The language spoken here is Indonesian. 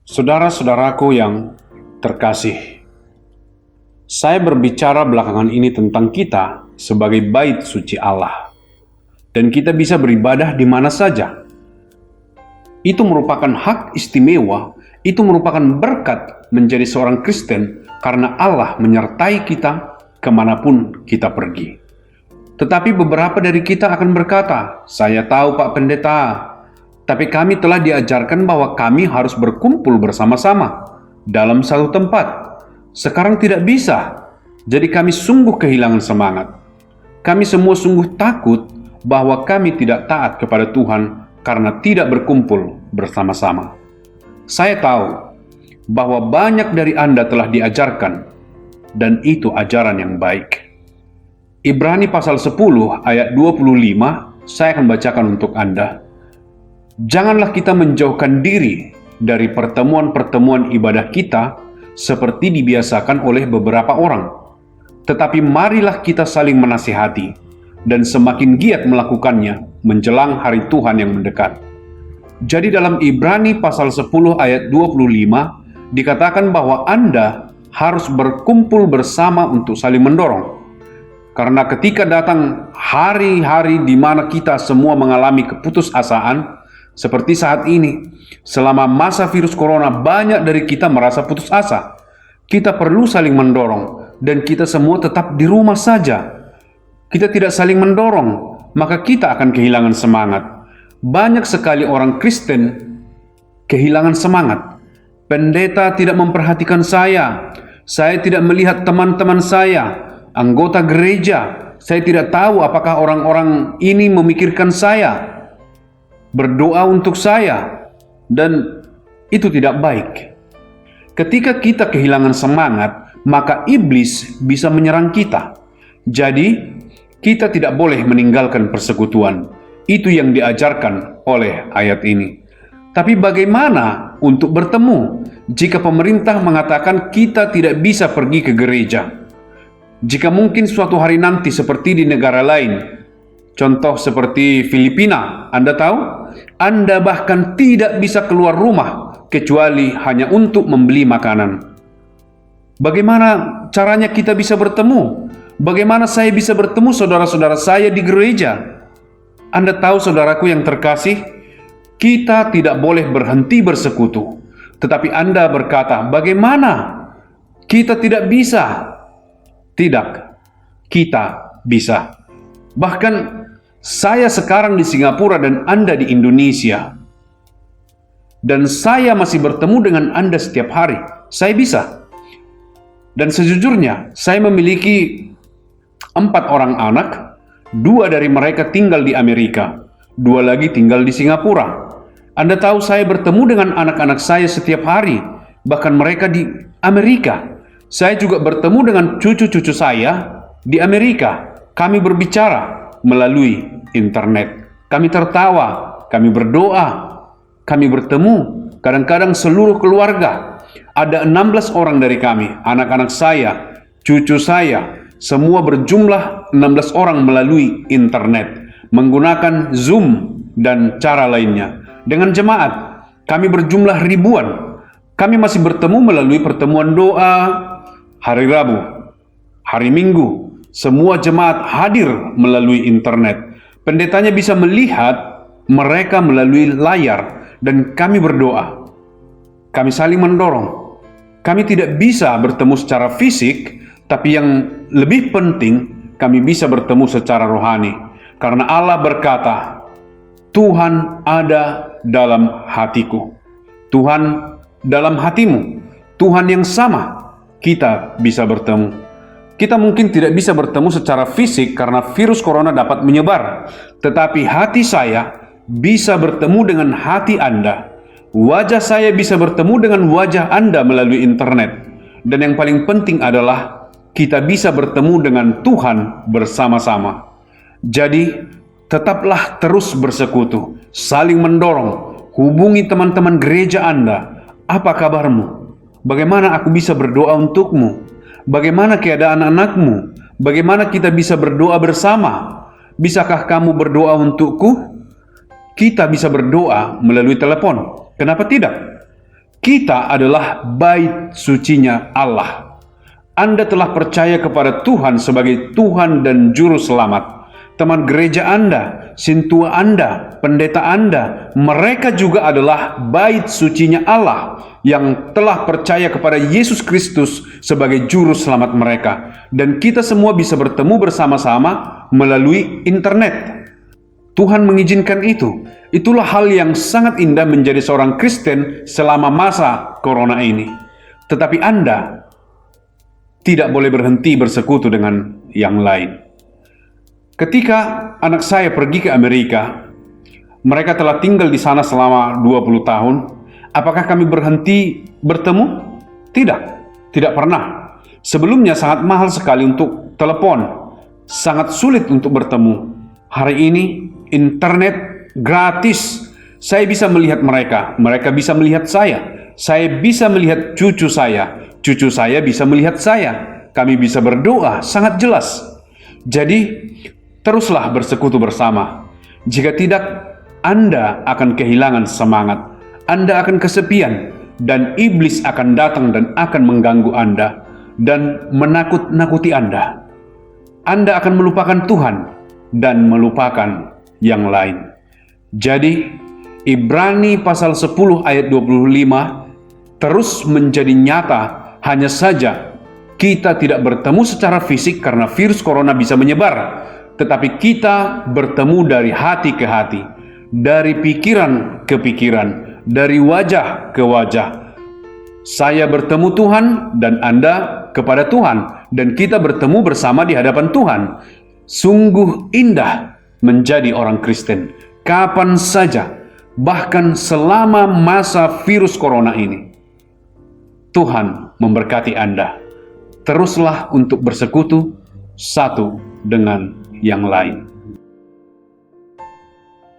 Saudara-saudaraku yang terkasih, saya berbicara belakangan ini tentang kita sebagai bait suci Allah, dan kita bisa beribadah di mana saja. Itu merupakan hak istimewa, itu merupakan berkat menjadi seorang Kristen karena Allah menyertai kita kemanapun kita pergi. Tetapi beberapa dari kita akan berkata, "Saya tahu Pak Pendeta, tapi kami telah diajarkan bahwa kami harus berkumpul bersama-sama dalam satu tempat. Sekarang tidak bisa, jadi kami sungguh kehilangan semangat. Kami semua sungguh takut bahwa kami tidak taat kepada Tuhan karena tidak berkumpul bersama-sama." Saya tahu bahwa banyak dari Anda telah diajarkan, dan itu ajaran yang baik. Ibrani pasal 10 ayat 25, saya akan bacakan untuk Anda. Janganlah kita menjauhkan diri dari pertemuan-pertemuan ibadah kita seperti dibiasakan oleh beberapa orang. Tetapi marilah kita saling menasihati dan semakin giat melakukannya menjelang hari Tuhan yang mendekat. Jadi dalam Ibrani pasal 10 ayat 25 dikatakan bahwa Anda harus berkumpul bersama untuk saling mendorong. Karena ketika datang hari-hari di mana kita semua mengalami keputusasaan, seperti saat ini, selama masa virus corona banyak dari kita merasa putus asa. Kita perlu saling mendorong dan kita semua tetap di rumah saja. Kita tidak saling mendorong, maka kita akan kehilangan semangat. Banyak sekali orang Kristen kehilangan semangat. Pendeta tidak memperhatikan saya tidak melihat teman-teman saya, anggota gereja, saya tidak tahu apakah orang-orang ini memikirkan saya, berdoa untuk saya, dan itu tidak baik. Ketika kita kehilangan semangat, maka iblis bisa menyerang kita. Jadi, kita tidak boleh meninggalkan persekutuan. Itu yang diajarkan oleh ayat ini. Tapi bagaimana untuk bertemu jika pemerintah mengatakan kita tidak bisa pergi ke gereja? Jika mungkin suatu hari nanti seperti di negara lain, contoh seperti Filipina, Anda tahu? Anda bahkan tidak bisa keluar rumah kecuali hanya untuk membeli makanan. Bagaimana caranya kita bisa bertemu? Bagaimana saya bisa bertemu saudara-saudara saya di gereja? Anda tahu, saudaraku yang terkasih, kita tidak boleh berhenti bersekutu. Tetapi Anda berkata, bagaimana? Kita tidak bisa. Tidak, kita bisa. Bahkan saya sekarang di Singapura dan Anda di Indonesia, dan saya masih bertemu dengan Anda setiap hari. Saya bisa. Dan sejujurnya, saya memiliki 4 orang anak, 2 dari mereka tinggal di Amerika, 2 lagi tinggal di Singapura. Anda tahu, saya bertemu dengan anak-anak saya setiap hari, bahkan mereka di Amerika. Saya juga bertemu dengan cucu-cucu saya di Amerika. Kami berbicara melalui internet. Kami tertawa, kami berdoa, kami bertemu. Kadang-kadang seluruh keluarga. Ada 16 orang dari kami, anak-anak saya, cucu saya, semua berjumlah 16 orang melalui internet, menggunakan Zoom dan cara lainnya. Dengan jemaat, kami berjumlah ribuan. Kami masih bertemu melalui pertemuan doa, hari Rabu, hari Minggu. Semua jemaat hadir melalui internet. Pendetanya bisa melihat mereka melalui layar dan kami berdoa. Kami saling mendorong. Kami tidak bisa bertemu secara fisik, tapi yang lebih penting, kami bisa bertemu secara rohani. Karena Allah berkata, Tuhan ada dalam hatiku. Tuhan dalam hatimu. Tuhan yang sama, kita bisa bertemu. Kita mungkin tidak bisa bertemu secara fisik karena virus corona dapat menyebar. Tetapi hati saya bisa bertemu dengan hati Anda. Wajah saya bisa bertemu dengan wajah Anda melalui internet. Dan yang paling penting adalah kita bisa bertemu dengan Tuhan bersama-sama. Jadi, tetaplah terus bersekutu, saling mendorong. Hubungi teman-teman gereja Anda. Apa kabarmu? Bagaimana aku bisa berdoa untukmu? Bagaimana keadaan anakmu? Bagaimana kita bisa berdoa bersama? Bisakah kamu berdoa untukku? Kita bisa berdoa melalui telepon. Kenapa tidak? Kita adalah bait sucinya Allah. Anda telah percaya kepada Tuhan sebagai Tuhan dan Juru Selamat. Teman gereja Anda, sintua Anda, pendeta Anda, mereka juga adalah bait sucinya Allah yang telah percaya kepada Yesus Kristus sebagai Juru Selamat mereka. Dan kita semua bisa bertemu bersama-sama melalui internet. Tuhan mengizinkan itu. Itulah hal yang sangat indah menjadi seorang Kristen selama masa corona ini. Tetapi Anda tidak boleh berhenti bersekutu dengan yang lain. Ketika anak saya pergi ke Amerika, mereka telah tinggal di sana selama 20 tahun. Apakah kami berhenti bertemu? Tidak, tidak pernah. Sebelumnya sangat mahal sekali untuk telepon, sangat sulit untuk bertemu. Hari ini, internet gratis. Saya bisa melihat mereka, mereka bisa melihat saya bisa melihat cucu saya bisa melihat saya. Kami bisa berdoa, sangat jelas. Jadi, teruslah bersekutu bersama. Jika tidak, Anda akan kehilangan semangat. Anda akan kesepian, dan iblis akan datang dan akan mengganggu Anda dan menakut-nakuti Anda. Anda akan melupakan Tuhan dan melupakan yang lain. Jadi, Ibrani pasal 10 ayat 25 terus menjadi nyata. Hanya saja kita tidak bertemu secara fisik karena virus corona bisa menyebar. Tetapi kita bertemu dari hati ke hati, dari pikiran ke pikiran, dari wajah ke wajah. Saya bertemu Tuhan dan Anda kepada Tuhan, dan kita bertemu bersama di hadapan Tuhan. Sungguh indah menjadi orang Kristen, kapan saja, bahkan selama masa virus corona ini. Tuhan memberkati Anda. Teruslah untuk bersekutu satu dengan yang lain.